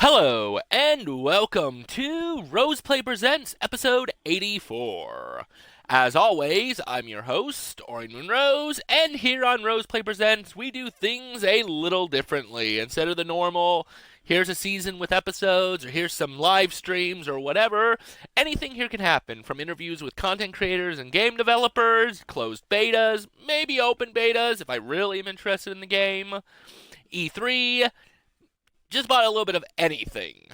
Hello, and welcome to Roseplay Presents episode 84. As always, I'm your host, Aurian MoonRose, and here on Roseplay Presents, we do things a little differently. Instead of the normal, here's a season with episodes, or here's some live streams, or whatever, anything here can happen, from interviews with content creators and game developers, closed betas, maybe open betas if I really am interested in the game, E3, just about a little bit of anything.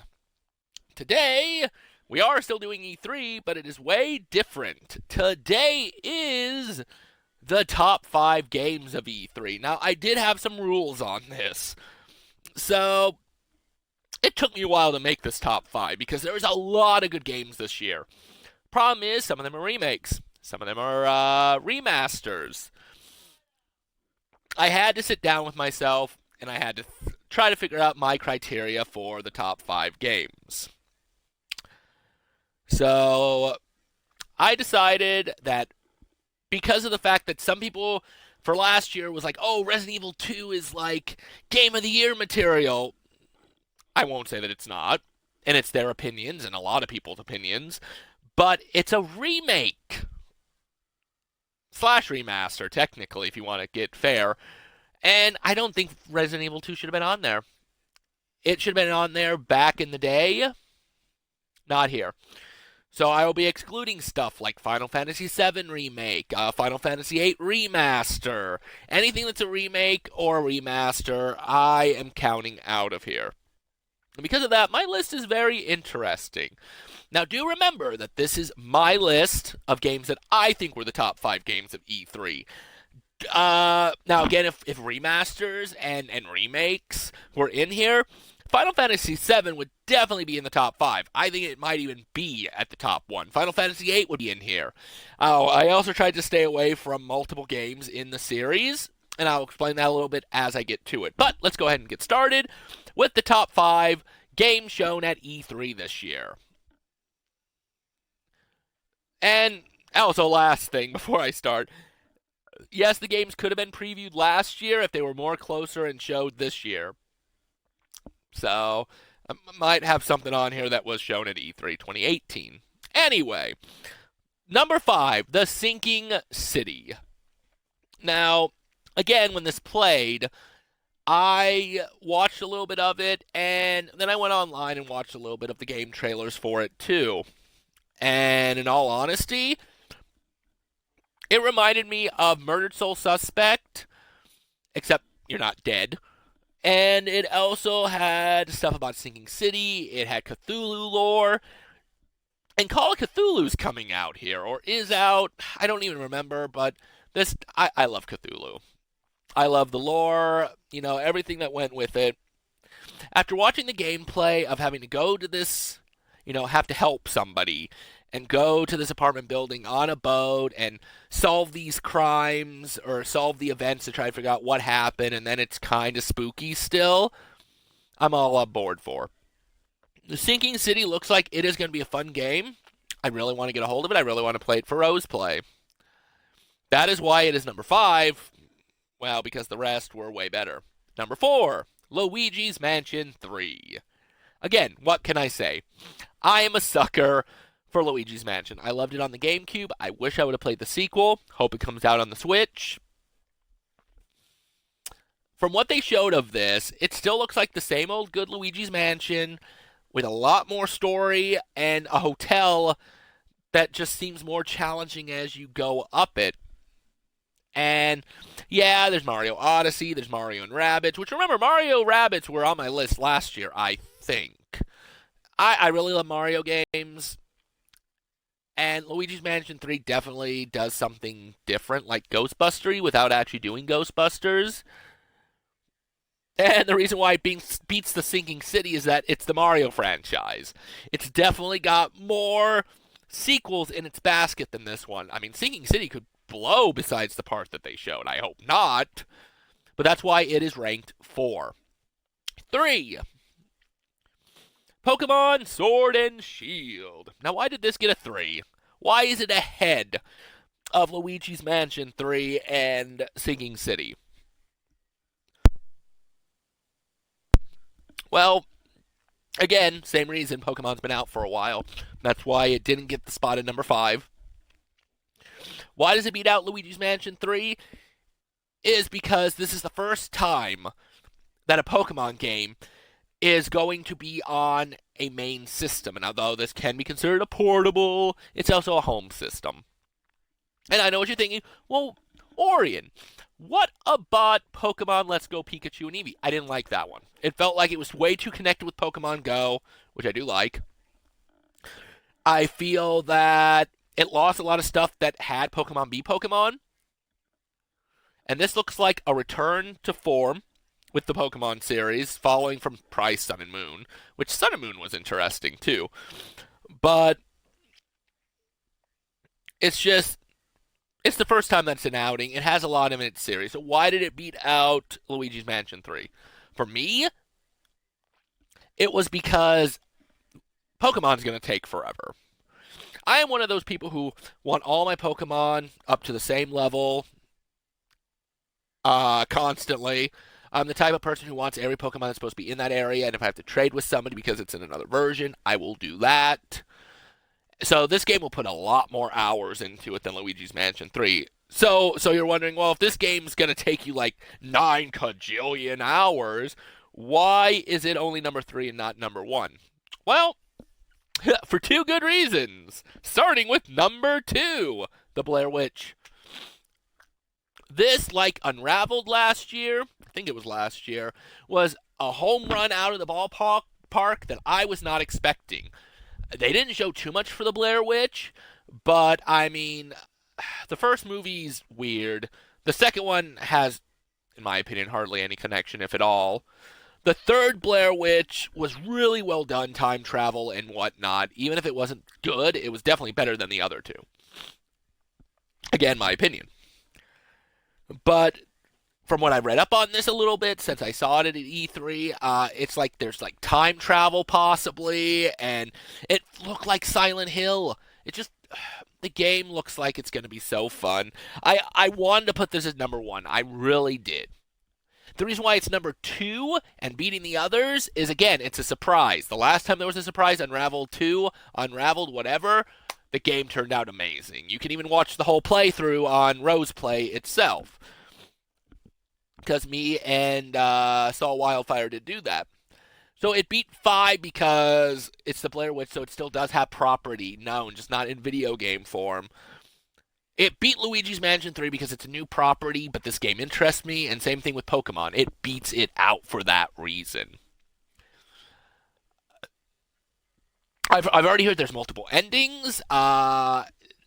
Today, we are still doing E3, but it is way different. Today is the top 5 games of E3. Now, I did have some rules on this. So, it took me a while to make this top 5 because there was a lot of good games this year. Problem is, some of them are remakes, some of them are remasters. I had to sit down with myself and I had to try to figure out my criteria for the top 5 games. So I decided that because of the fact that some people for last year was like, oh, Resident Evil 2 is like Game of the Year material. I won't say that it's not, and it's their opinions and a lot of people's opinions, but it's a remake slash remaster, technically, if you want to get fair. And I don't think Resident Evil 2 should have been on there. It should have been on there back in the day. Not here. So I will be excluding stuff like Final Fantasy VII Remake, Final Fantasy VIII Remaster. Anything that's a remake or a remaster, I am counting out of here. And because of that, my list is very interesting. Now, do remember that this is my list of games that I think were the top 5 games of E3. Now again, if remasters and remakes were in here, Final Fantasy VII would definitely be in the top 5. I think it might even be at the top 1. Final Fantasy VIII would be in here. I also tried to stay away from multiple games in the series, and I'll explain that a little bit as I get to it. But let's go ahead and get started with the top 5 games shown at E3 this year. And also, last thing before I start, yes, the games could have been previewed last year if they were more closer and showed this year. So, I might have something on here that was shown at E3 2018. Anyway, number 5, The Sinking City. Now, again, when this played, I watched a little bit of it, and then I went online and watched a little bit of the game trailers for it too. And in all honesty, it reminded me of Murdered Soul Suspect, except you're not dead. And it also had stuff about Sinking City. It had Cthulhu lore. And Call of Cthulhu's coming out here, or is out. I don't even remember, but I love Cthulhu. I love the lore, everything that went with it. After watching the gameplay of having to go to this, have to help somebody and go to this apartment building on a boat and solve these crimes or solve the events to try to figure out what happened, and then it's kind of spooky still, I'm all on board for. The Sinking City looks like it is going to be a fun game. I really want to get a hold of it. I really want to play it for Roseplay. That is why it is number 5. Well, because the rest were way better. Number 4, Luigi's Mansion 3. Again, what can I say? I am a sucker for Luigi's Mansion. I loved it on the GameCube. I wish I would have played the sequel. Hope it comes out on the Switch. From what they showed of this, it still looks like the same old good Luigi's Mansion with a lot more story and a hotel that just seems more challenging as you go up it. And yeah, there's Mario Odyssey, there's Mario and Rabbids, which remember, Mario Rabbids were on my list last year, I think. I really love Mario games. And Luigi's Mansion 3 definitely does something different, like Ghostbustery, without actually doing Ghostbusters. And the reason why it beats the Sinking City is that it's the Mario franchise. It's definitely got more sequels in its basket than this one. I mean, Sinking City could blow besides the part that they showed. I hope not. But that's why it is ranked 4. 3. Pokemon Sword and Shield. Now, why did this get a 3? Why is it ahead of Luigi's Mansion 3 and Sinking City? Well, Again, same reason Pokemon's been out for a while. That's why it didn't get the spot at number 5. Why does it beat out Luigi's Mansion 3? Is because this is the first time that a Pokemon game is going to be on a main system. And although this can be considered a portable, it's also a home system. And I know what you're thinking. Well, Aurian, what about Pokemon Let's Go Pikachu and Eevee? I didn't like that one. It felt like it was way too connected with Pokemon Go, which I do like. I feel that it lost a lot of stuff that had Pokemon be Pokemon. And this looks like a return to form with the Pokemon series, following from Price Sun and Moon, which Sun and Moon was interesting too. But it's just, it's the first time that's an outing. It has a lot in its series. So why did it beat out Luigi's Mansion 3? For me, it was because Pokemon's going to take forever. I am one of those people who want all my Pokemon up to the same level constantly. I'm the type of person who wants every Pokemon that's supposed to be in that area, and if I have to trade with somebody because it's in another version, I will do that. So this game will put a lot more hours into it than Luigi's Mansion 3. So you're wondering, well, if this game's going to take you like 9 kajillion hours, why is it only number 3 and not number 1? Well, for 2 good reasons. Starting with number 2, The Blair Witch. This, like Unraveled last year, I think it was last year, was a home run out of the ballpark that I was not expecting. They didn't show too much for The Blair Witch, but I mean, the first movie's weird. The second one has, in my opinion, hardly any connection, if at all. The third Blair Witch was really well done, time travel and whatnot. Even if it wasn't good, it was definitely better than the other two. Again, my opinion. But from what I read up on this a little bit, since I saw it at E3, it's like there's like time travel possibly, and it looked like Silent Hill. It just, the game looks like it's going to be so fun. I wanted to put this as number 1. I really did. The reason why it's number 2 and beating the others is, again, it's a surprise. The last time there was a surprise, Unraveled 2, Unraveled whatever, the game turned out amazing. You can even watch the whole playthrough on Rose Play itself. Because me and Saul Wildfire did do that. So it beat 5 because it's the Blair Witch, so it still does have property known, just not in video game form. It beat Luigi's Mansion 3 because it's a new property, but this game interests me, and same thing with Pokemon. It beats it out for that reason. I've already heard there's multiple endings. I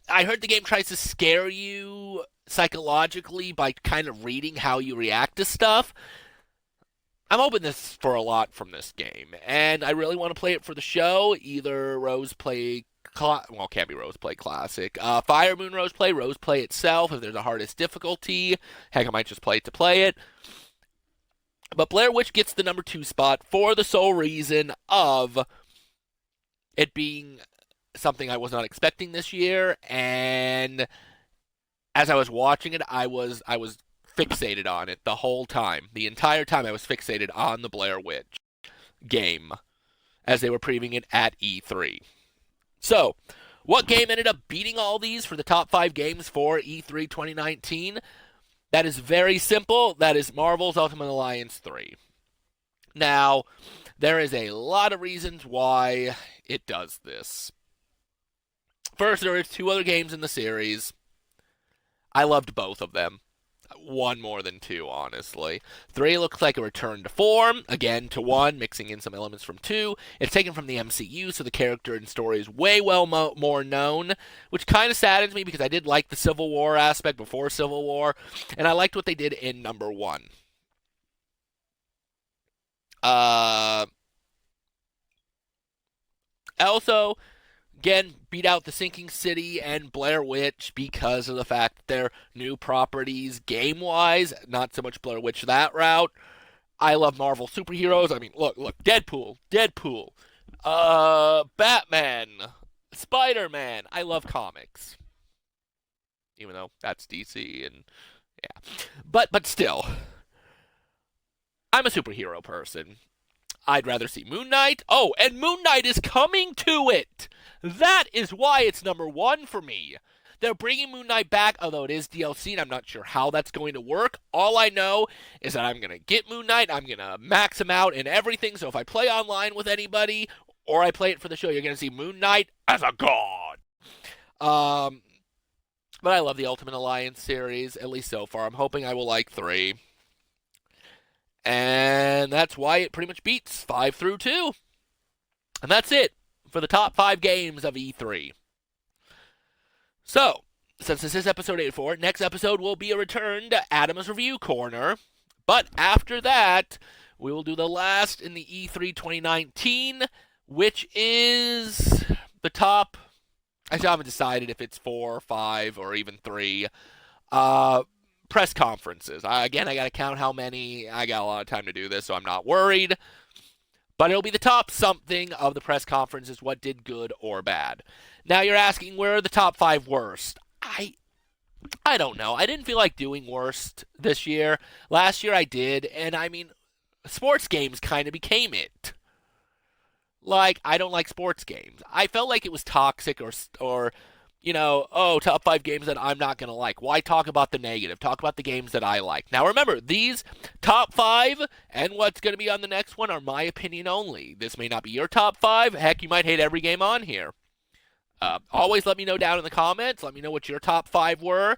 heard the game tries to scare you psychologically by kind of reading how you react to stuff. I'm hoping this for a lot from this game, and I really want to play it for the show. Either Rose Play, well, it can't be Rose Play Classic. Fire MoonRose Play, Rose Play itself. If there's a hardest difficulty, heck, I might just play it to play it. But Blair Witch gets the number 2 spot for the sole reason of it being something I was not expecting this year, and as I was watching it, I was fixated on it the whole time. The entire time I was fixated on the Blair Witch game as they were previewing it at E3. So, what game ended up beating all these for the top 5 games for E3 2019? That is very simple. That is Marvel's Ultimate Alliance 3. Now, there is a lot of reasons why it does this. First, there are 2 other games in the series. I loved both of them. 1 more than 2, honestly. 3 looks like a return to form, again to 1, mixing in some elements from 2. It's taken from the MCU, so the character and story is way more known, which kind of saddens me because I did like the Civil War aspect before Civil War, and I liked what they did in number 1. Also, again, beat out The Sinking City and Blair Witch because of the fact that they're new properties game-wise, not so much Blair Witch that route. I love Marvel superheroes. I mean, look, Deadpool, Batman, Spider-Man. I love comics. Even though that's DC and yeah. But still, I'm a superhero person. I'd rather see Moon Knight. Oh, and Moon Knight is coming to it. That is why it's number one for me. They're bringing Moon Knight back, although it is DLC, and I'm not sure how that's going to work. All I know is that I'm going to get Moon Knight, I'm going to max him out and everything, so if I play online with anybody, or I play it for the show, you're going to see Moon Knight as a god. But I love the Ultimate Alliance series, at least so far. I'm hoping I will like 3. And that's why it pretty much beats 5 through 2. And that's it for the top 5 games of E3. So, since this is episode 84, next episode will be a return to Adam's Review Corner. But after that, we will do the last in the E3 2019, which is the top... I still haven't decided if it's 4, 5, or even 3. Press conferences. Again, I got to count how many. I got a lot of time to do this, so I'm not worried. But it'll be the top something of the press conferences, what did good or bad. Now you're asking, where are the top 5 worst? I don't know. I didn't feel like doing worst this year. Last year I did, and I mean, sports games kind of became it. Like, I don't like sports games. I felt like it was toxic or top 5 games that I'm not going to like. Why talk about the negative? Talk about the games that I like. Now remember, these top 5 and what's going to be on the next one are my opinion only. This may not be your top 5. Heck, you might hate every game on here. Always let me know down in the comments. Let me know what your top 5 were.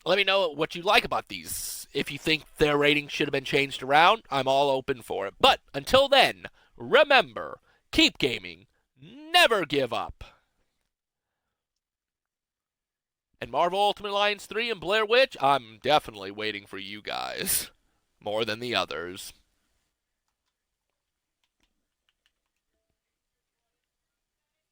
Let me know what you like about these. If you think their ratings should have been changed around, I'm all open for it. But until then, remember, keep gaming, never give up. And Marvel Ultimate Alliance 3 and Blair Witch, I'm definitely waiting for you guys. More than the others.